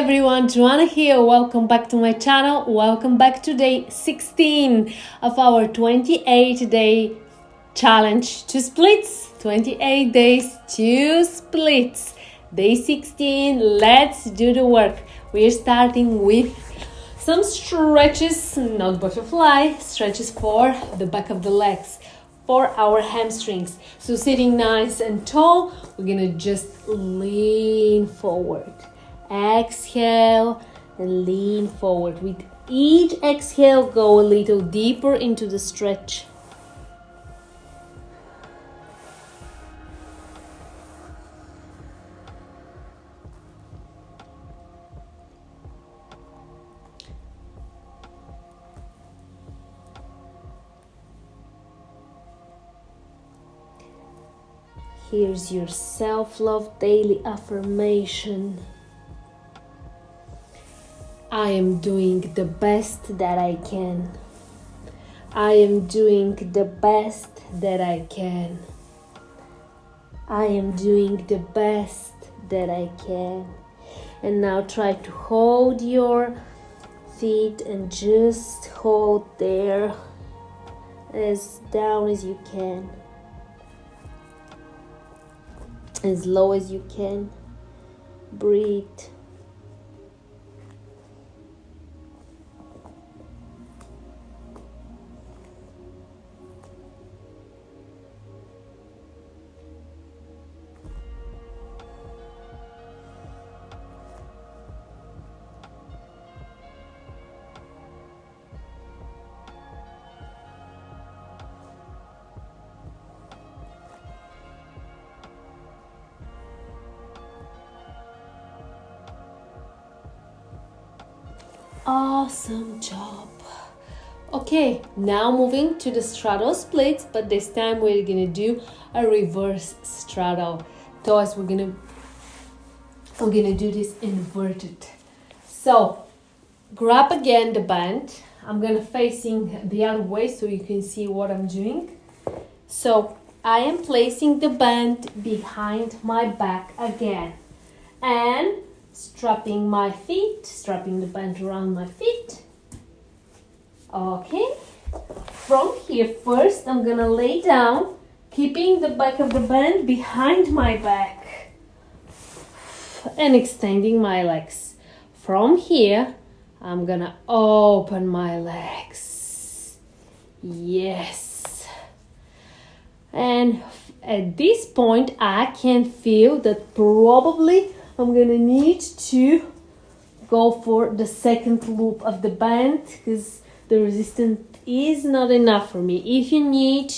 everyone, Joanna here. Welcome back to my channel. Welcome back to day 16 of our 28-day challenge to splits. 28 days, 2 splits. Day 16, let's do the work. We're starting with some stretches, not butterfly, stretches for the back of the legs, for our hamstrings. So sitting nice and tall, we're gonna just lean forward. Exhale and lean forward. With each exhale, go a little deeper into the stretch. Here's your self-love daily affirmation. I am doing the best that I can. I am doing the best that I can. I am doing the best that I can. And now try to hold your feet and just hold there as down as you can. As low as you can. Breathe. Awesome job. Okay, now moving to the straddle splits, but this time we're gonna do a reverse straddle. Toes, we're gonna do this inverted. So grab again the band. I'm gonna facing the other way so you can see what I'm doing. So I am placing the band behind my back again and strapping the band around my feet. Okay, from here first I'm gonna lay down, keeping the back of the band behind my back and extending my legs. From here I'm gonna open my legs. Yes. And at this point I can feel that probably I'm gonna need to go for the second loop of the band because the resistance is not enough for me. If you need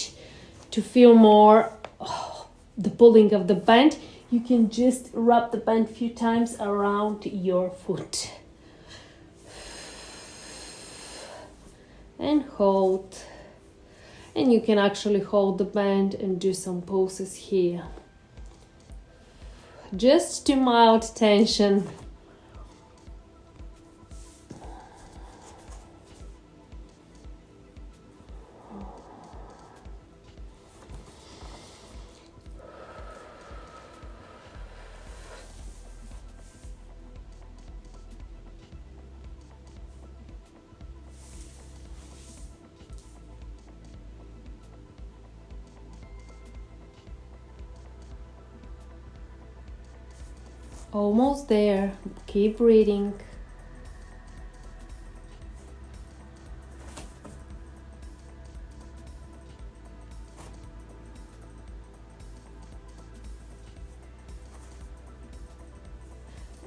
to feel more the pulling of the band, you can just wrap the band a few times around your foot. And hold. And you can actually hold the band and do some poses here. Just to mild tension. Almost there. Keep breathing.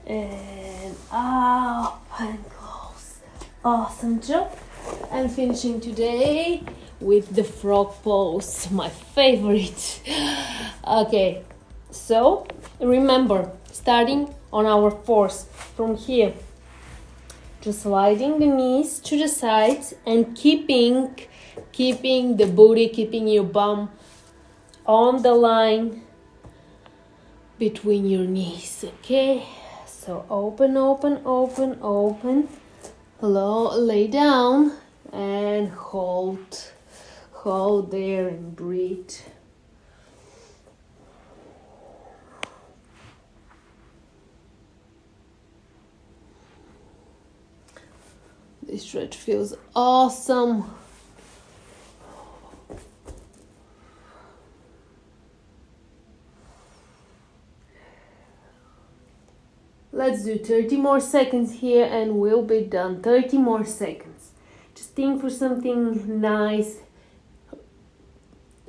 And up and close. Awesome job. And finishing today with the frog pose, my favorite. Okay, so remember, starting on our fours from here, just sliding the knees to the sides and keeping the booty, keeping your bum on the line between your knees. Okay, so open, lay down and hold there and breathe. This stretch feels awesome. Let's do 30 more seconds here and we'll be done. 30 more seconds. Just think for something nice.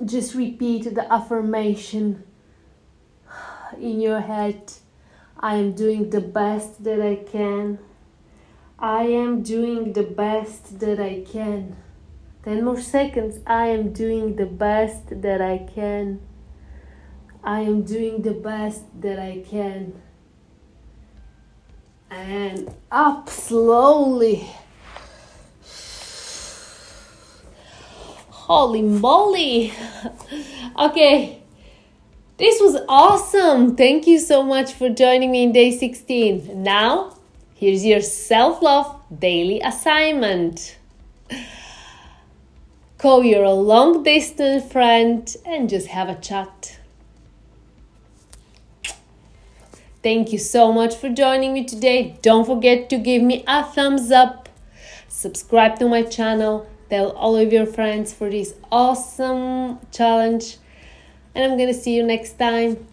Just repeat the affirmation in your head. I am doing the best that I can. I am doing the best that I can. 10 more seconds. I am doing the best that I can. I am doing the best that I can. And up slowly. Holy moly. Okay. This was awesome. Thank you so much for joining me in day 16. Now, here's your self-love daily assignment. Call your long-distance friend and just have a chat. Thank you so much for joining me today. Don't forget to give me a thumbs up. Subscribe to my channel. Tell all of your friends for this awesome challenge. And I'm gonna see you next time.